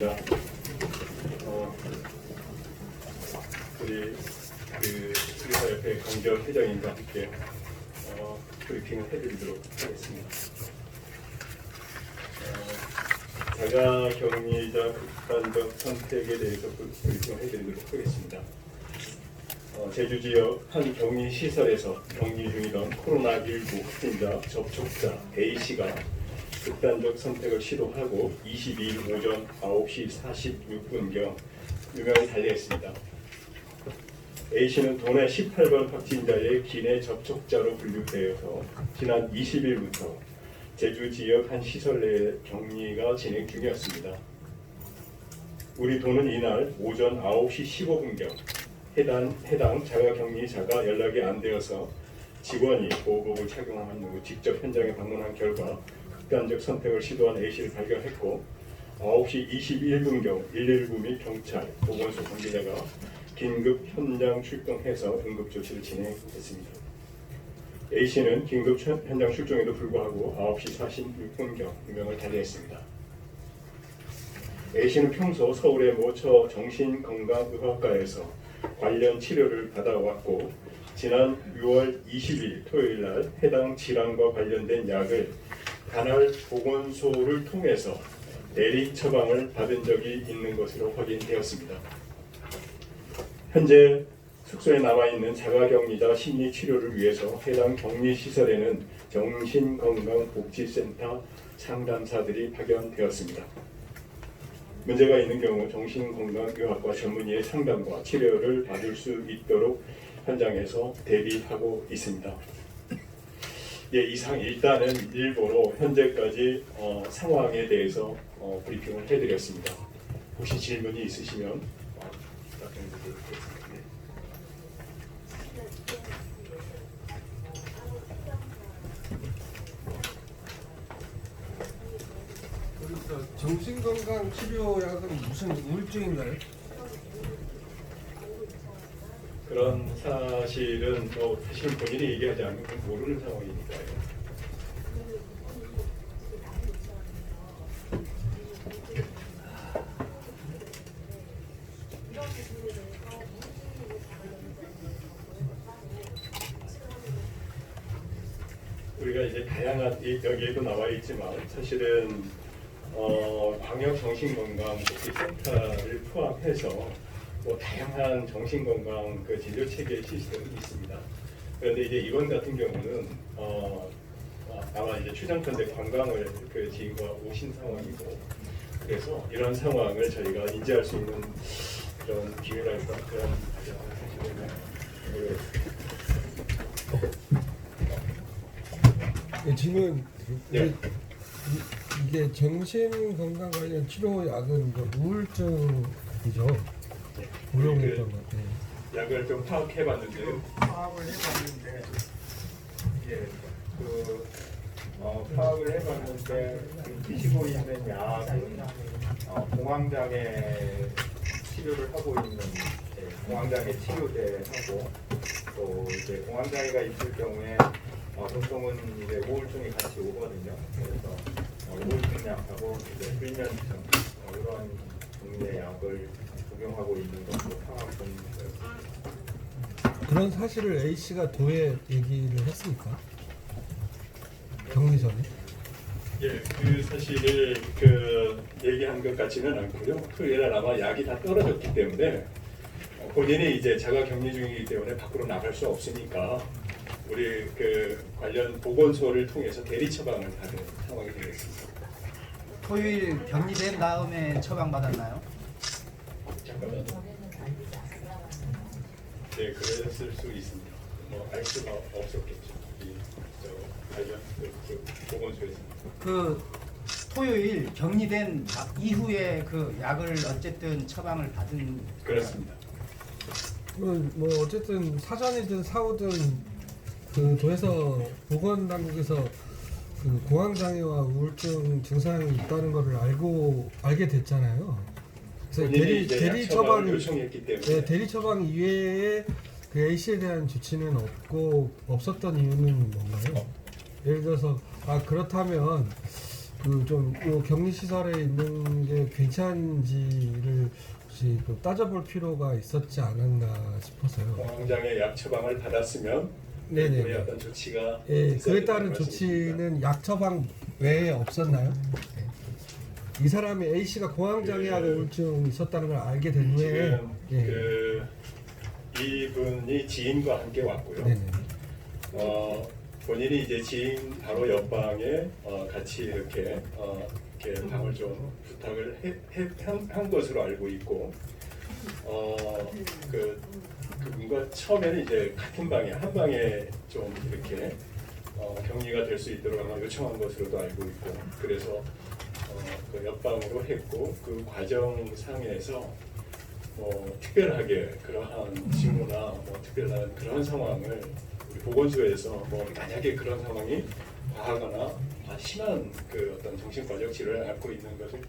우리 수리사협회 강정 회장님과 함께 브리핑을 해드리도록 하겠습니다. 자가격리자 극단적 선택에 대해서 브리핑을 해드리도록 하겠습니다. 제주 지역 한 격리 시설에서 격리 중이던 코로나19 확진자 접촉자 A씨가 극단적 선택을 시도하고 22일 오전 9시 46분경 유명을 달리했습니다. A씨는 도내 18번 확진자의 기내 접촉자로 분류되어서 지난 20일부터 제주 지역 한 시설 내 격리가 진행 중이었습니다. 우리 도는 이날 오전 9시 15분경 해당 자가격리자가 연락이 안 되어서 직원이 보호복을 착용한 후 직접 현장에 방문한 결과 극단적 선택을 시도한 A씨를 발견했고 9시 21분경 119 및 경찰, 보건소 관계자가 긴급 현장 출동해서 응급 조치를 진행했습니다. A씨는 긴급 현장 출동에도 불구하고 9시 46분경 유명을 달리했습니다. A씨는 평소 서울의 모처 정신건강의학과에서 관련 치료를 받아왔고 지난 6월 20일 토요일 날 해당 질환과 관련된 약을 관할 보건소를 통해서 대리 처방을 받은 적이 있는 것으로 확인되었습니다. 현재 숙소에 남아있는 자가격리자 심리치료를 위해서 해당 격리시설에는 정신건강복지센터 상담사들이 파견되었습니다. 문제가 있는 경우 정신건강의학과 전문의의 상담과 치료를 받을 수 있도록 현장에서 대비하고 있습니다. 이상 일단은 일부러 현재까지 상황에 대해서 브리핑을 해드렸습니다. 혹시 질문이 있으시면 답변해 드리도록 하겠습니다. 정신건강 치료약은 무슨 우울증인가요? 그런 사실은 사실 본인이 얘기하지 않으면 모르는 상황이니까요. 우리가 이제 다양한 여기에도 나와 있지만 사실은 광역정신건강복지센터를 포함해서 다양한 정신건강 진료 체계 시스템이 있습니다. 그런데 이제 이번 같은 경우는 아마 이제 추정컨대 관광을 지인과 오신 상황이고, 그래서 이런 상황을 저희가 인지할 수 있는 그런 기회랄까 그런 사실은 지금 네. 이게 정신건강 관련 치료약은 우울증이죠. 우려했던 것 같아요. 약을 좀 파악해봤는데요. 파악을 해봤는데 드시고 있는 약은 공황장애 치료를 하고 있는 공황장애 치료제하고 또 이제 공황장애가 있을 경우에 보통은 이제 우울증이 같이 오거든요. 그래서 우울증 약하고 이제 불면증 이런 종류의 약을 복용하고 있는 것으로 파악된 거였습니다. 그런 사실을 A 씨가 도에 얘기를 했습니까? 격리 전에? 예, 그 사실을 얘기한 것 같지는 않고요. 토요일에 아마 약이 다 떨어졌기 때문에 본인이 이제 자가격리 중이기 때문에 밖으로 나갈 수 없으니까 우리 관련 보건소를 통해서 대리 처방을 받은 상황이 되겠습니다. 토요일 격리된 다음에 처방받았나요? 잠깐만요. 네, 그랬을 수 있습니다. 알 수가 없었겠죠. 관련 보건소에서. 토요일 격리된 이후에 약을 어쨌든 처방을 받은. 그렇습니다. 어쨌든 사전이든 사후든 도에서 보건당국에서 공황장애와 우울증 증상이 있다는 것을 알게 됐잖아요. 그래서 대리 처방 요청했기 때문에 대리 처방 이외에 A 씨에 대한 조치는 없었던 이유는 뭔가요? 예를 들어서 그렇다면 그좀 격리 시설에 있는 게 괜찮은지를 혹시 또 따져볼 필요가 있었지 않았나 싶어서요. 공황장애 약 처방을 받았으면 네네. 그에 어떤 조치가 예, 그에 있어야 따른 된다는 조치는 약 처방 외에 없었나요? 이 사람이 A 씨가 공황장애하고 그- 우울증이 있었다는 걸 알게 된 후에 지금 예. 그 이분이 지인과 함께 왔고요. 네네. 본인이 이제 지인 바로 옆방에 같이 이렇게 방을 좀 부탁을 한 것으로 알고 있고 그분과 처음에는 이제 같은 방에 한 방에 좀 이렇게 격리가 될 수 있도록 아마 요청한 것으로도 알고 있고 그래서 그 옆방으로 했고 그 과정상에서 특별하게 그러한 징후나 특별한 그런 상황을 우리 보건소에서 만약에 그런 상황이 과하거나 심한 그 어떤 정신과적 질환을 앓고 있는 것을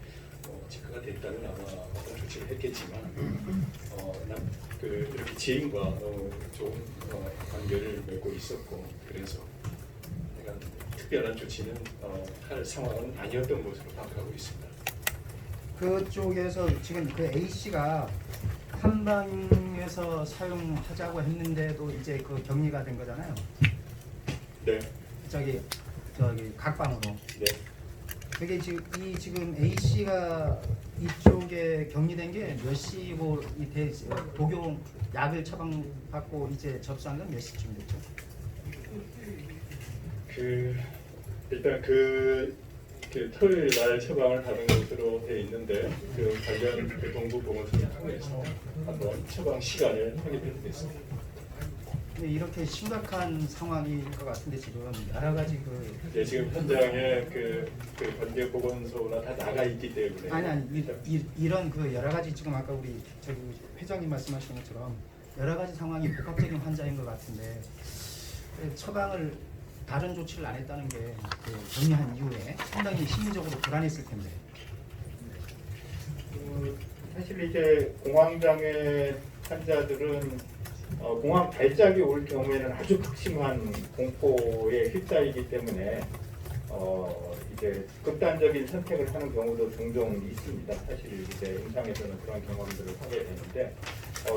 체크가 됐다면 아마 어떤 조치를 했겠지만 이렇게 지인과 너무 좋은 관계를 맺고 있었고 그래서 내가 특별한 조치는 할 상황은 아니었던 것으로 파악하고 있습니다. 그쪽에서 지금 그 A 씨가 한 방에서 사용하자고 했는데도 이제 그 격리가 된 거잖아요. 네, 저기 각 방으로. 네. 그게 지금 A 씨가 이쪽에 격리된 게 몇 시고 복용 약을 처방받고 이제 접수한 건 몇 시쯤 됐죠? 일단 토요일 날 처방을 받은 것으로 돼 있는데 그 관련 동부보건소를 통해서 한번 처방 시간을 확인해 드렸습니다. 근데 이렇게 심각한 상황일 것 같은데 지금 여러 가지 네, 지금 현장에 그 관계 보건소나 다 나가 있기 때문에 아니 이런 그 여러 가지 지금 아까 우리 저기 회장님 말씀하신 것처럼 여러 가지 상황이 복합적인 환자인 것 같은데 처방을 다른 조치를 안 했다는 게 격리한 이후에 상당히 심리적으로 불안했을 텐데. 사실 이제 공황장애 환자들은 공황 발작이 올 경우에는 아주 극심한 공포에 휩싸이기 때문에 이제 극단적인 선택을 하는 경우도 종종 있습니다. 사실 이제 임상에서는 그런 경험들을 하게 되는데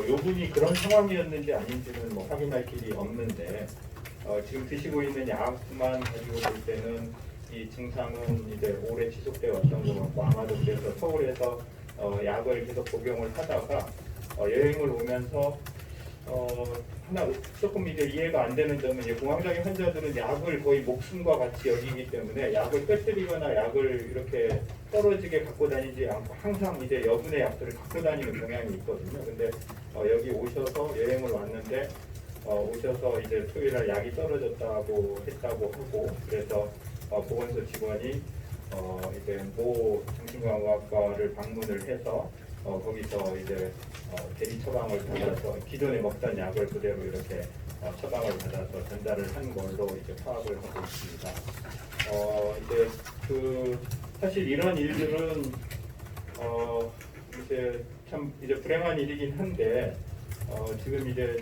요분이 그런 상황이었는지 아닌지는 확인할 길이 없는데 지금 드시고 있는 약만 가지고 볼 때는 이 증상은 이제 오래 지속되어 왔던 것 같고 아마도 그래서 서울에서 약을 계속 복용을 하다가 여행을 오면서 하나 조금 이제 이해가 안 되는 점은 이제 공황장애 환자들은 약을 거의 목숨과 같이 여기기 때문에 약을 빼뜨리거나 약을 이렇게 떨어지게 갖고 다니지 않고 항상 이제 여분의 약들을 갖고 다니는 경향이 있거든요. 근데 여기 오셔서 여행을 왔는데 오셔서 이제 토요일날 약이 떨어졌다고 했다고 하고 그래서 보건소 직원이 이제 모 정신건강과를 방문을 해서 거기서 이제 대리 처방을 받아서 기존에 먹던 약을 그대로 이렇게 처방을 받아서 전달을 한 걸로 이제 파악을 하고 있습니다. 이제 사실 이런 일들은 이제 참 이제 불행한 일이긴 한데 지금 이제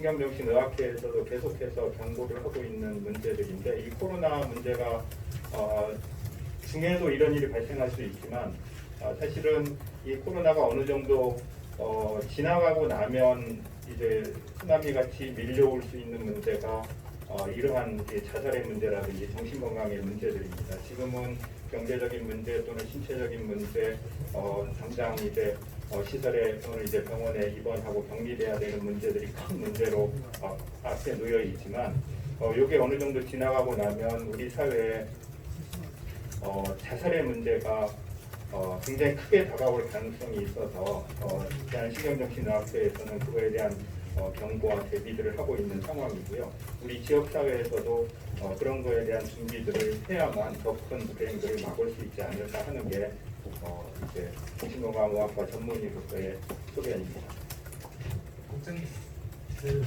대한신경정신의학회에서도 계속해서 경고를 하고 있는 문제들인데 이 코로나 문제가 중에도 이런 일이 발생할 수 있지만 사실은 이 코로나가 어느 정도 지나가고 나면 이제 쓰나미 같이 밀려올 수 있는 문제가 이러한 이제 자살의 문제라든지 정신건강의 문제들입니다. 지금은 경제적인 문제 또는 신체적인 문제, 당장 이제 시설에 또는 이제 병원에 입원하고 격리돼야 되는 문제들이 큰 문제로 앞에 놓여 있지만, 이게 어느 정도 지나가고 나면 우리 사회에 자살의 문제가 굉장히 크게 다가올 가능성이 있어서 대한신경정신의학회에서는 그거에 대한 경고와 대비들을 하고 있는 상황이고요. 우리 지역사회에서도 그런 거에 대한 준비들을 해야만 더 큰 불행들을 막을 수 있지 않을까 하는 게 이제 정신건강의학과 전문의로서의 소견입니다. 국장님, 그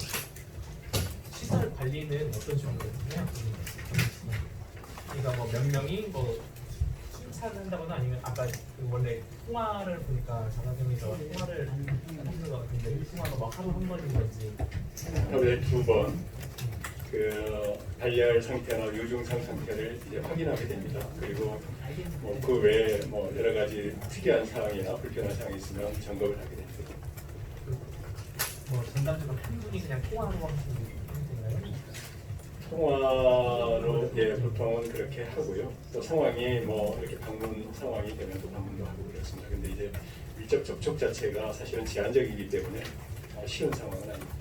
시설 관리는 어떤 식으로 되나요? 그러니까 뭐 몇 명이 뭐 심사를 한다거나 아니면 아까 그 원래 통화를 보니까 장관님께서 통화를 하시는 것 같은데 이 통화가 막 하루 한 번인 건지 하루에 2번 그 발열 상태나 유증상 상태를 이제 확인하게 됩니다. 그리고 뭐 그 외에 뭐 여러 가지 특이한 사항이나 불편한 사항이 있으면 점검을 하게 됩니다. 뭐 전담적으로 한 분이 그냥 통화하는 방식으로 되나요? 통화로 예 보통은 그렇게 하고요. 또 상황이 뭐 이렇게 방문 상황이 되면 또 방문도 하고 그렇습니다. 근데 이제 밀접 접촉 자체가 사실은 제한적이기 때문에 쉬운 상황은 아닙니다.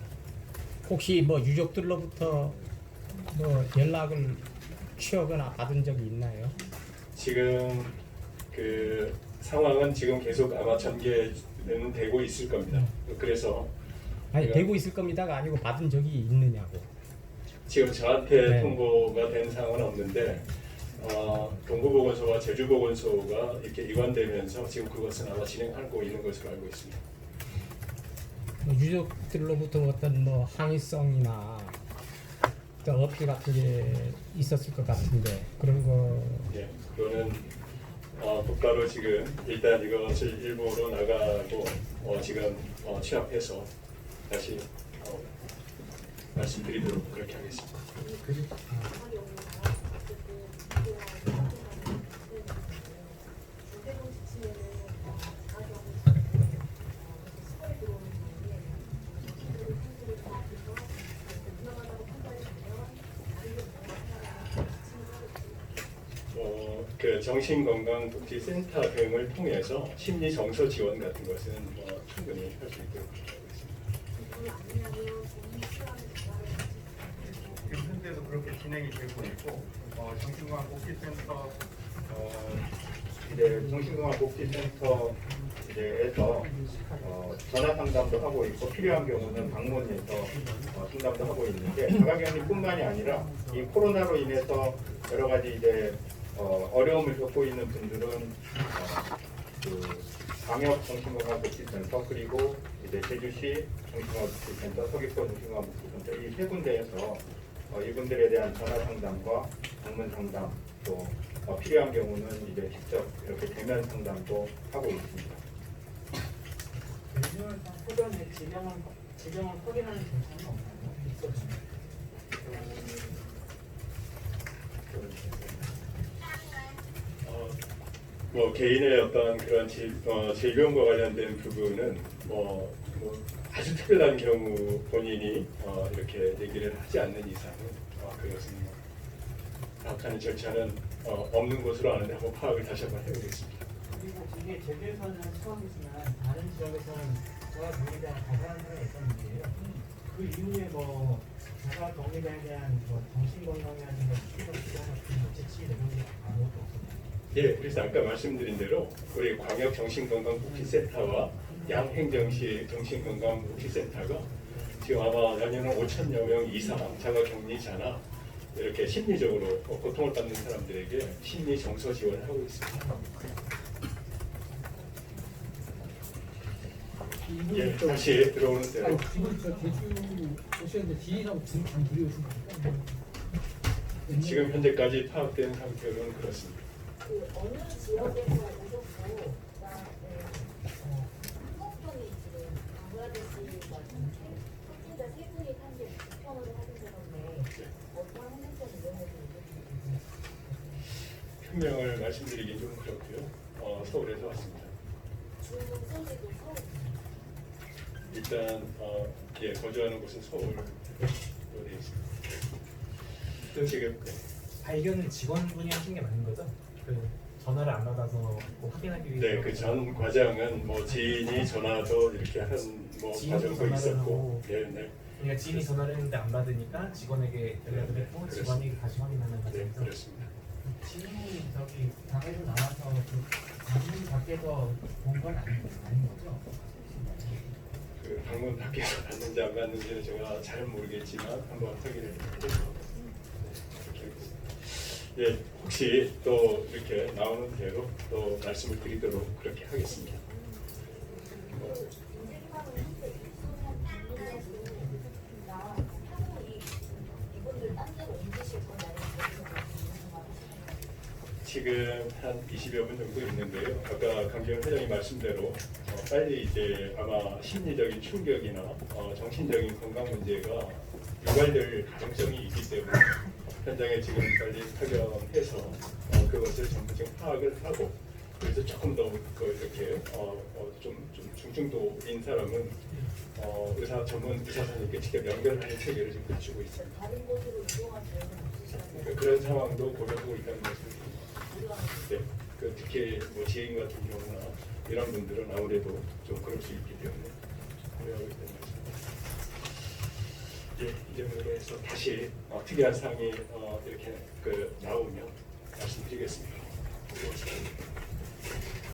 혹시 뭐 유족들로부터 뭐 연락을 취하거나 받은 적이 있나요? 지금 그 상황은 지금 계속 아마 전개는 되고 있을 겁니다. 그래서 아니 제가 되고 있을 겁니다가 아니고 받은 적이 있느냐고. 지금 저한테 네. 통보가 된 상황은 없는데 동부보건소와 제주보건소가 이렇게 이관되면서 지금 그것은 아마 진행하고 있는 것으로 알고 있습니다. 뭐 유족들로부터 어떤 뭐 항의성이나 어떤 어필 같은 게 있었을 것 같은데 그런 거 예, 그거는 곧바로 지금 일단 이것을 일부로 나가고 지금 취합해서 다시 말씀드리도록 그렇게 하겠습니다. 그 정신건강복지센터 등을 통해서 심리 정서 지원 같은 것은 충분히 할 수 있도록 하고 있습니다. 지금 현재도 그렇게 진행이 되고 있고 정신건강복지센터 이제 정신건강복지센터 이제에서 전화 상담도 하고 있고 필요한 경우는 방문해서 상담도 하고 있는데 자가격리뿐만이 아니라 이 코로나로 인해서 여러 가지 이제 어려움을 겪고 있는 분들은 그 광역 정신건강복지센터 그리고 이제 제주시 정신건강복지센터, 서귀포 정신건강복지센터 이 세 군데에서 이분들에 대한 전화 상담과 방문 상담 또 필요한 경우는 이제 직접 이렇게 대면 상담도 하고 있습니다. 요즘은 소변의 질병을 확인하는 정책은 없나요? 뭐 개인의 어떤 그런 질병과 관련된 부분은 뭐 아주 특별한 경우 본인이 이렇게 얘기를 하지 않는 이상은 그것은 파악하는 절차는 없는 것으로 아는데 한번 파악을 다시 한번 해보겠습니다. 그리고 이게 제주에서는 처음이지만 다른 지역에서는 자가 격리자가 발생한 사례가 있었는데요. 그 이후에 뭐 자가 격리자에 대한 뭐 정신건강이라든가 수술 지원 같은 재치 내용이 아무것도 없었나요? 예, 그래서 아까 말씀드린 대로 우리 광역 정신건강복지센터와 양행정시 정신건강복지센터가 지금 아마 연연은 5천여 명 이상 자가격리자나 이렇게 심리적으로 고통을 받는 사람들에게 심리 정서 지원을 하고 있습니다. 예, 다시 들어오는 대로 지금 저 제주 오셨는데 지인하고 둘다 들여오신 겁니까? 지금 현재까지 파악된 상태로는 그렇습니다. 그 어느 지역에서 오셨고 그다음에 한국 분이 지금 방글라데시 확진자 세 분이 탄지 부평으로 확인되는데 어떤 행정적 이용에서 현명을 말씀드리긴 좀 그렇고요. 서울에서 왔습니다. 주로 소지도 서울 일단 예, 거주하는 곳은 서울로 되어 있습니다. 지금 발견은 직원분이 하신 게 맞는 거죠? 그 전화를 안 받아서 뭐 확인하기 위해서. 네, 그 전 과정은 뭐 지인이 전화도 이렇게 하는 뭐 지인이 과정도 전화를 있었고, 하고. 네, 네, 그러니까 지인이 전화를 했는데 안 받으니까 직원에게 연락을 했고 그렇습니다. 직원이 다시 확인하는 네, 과정에서. 그렇습니다. 지인이 저기 당에서 나와서 그 방문 밖에서 본 건 아닌 거죠? 그 방문 밖에서 받는지 안 받는지는 제가 잘 모르겠지만 한번 확인을 해보도록 예, 혹시 또 이렇게 나오는 대로 또 말씀을 드리도록 그렇게 하겠습니다. 지금 한 20여 분 정도 있는데요. 아까 강기현 회장님 말씀대로 빨리 이제 아마 심리적인 충격이나 정신적인 건강 문제가 유발될 가능성이 있기 때문에 현장에 지금 빨리 파견해서 그것을 전부 지금 파악을 하고 그래서 조금 더 이렇게 좀 중증도인 사람은 전문 의사 선생님께 직접 연결하는 체계를 지금 갖추고 있습니다. 다른 곳으로 이동할 계획은 없으시나요? 그런 상황도 고려하고 있다는 말씀입니다. 네, 특히 뭐 지인 같은 경우나 이런 분들은 아무래도 좀 그럴 수 있기 때문에 고려하고 있다는 말씀입니다. 이제 그래서 다시 특이한 사항이 이렇게 나오면 말씀드리겠습니다.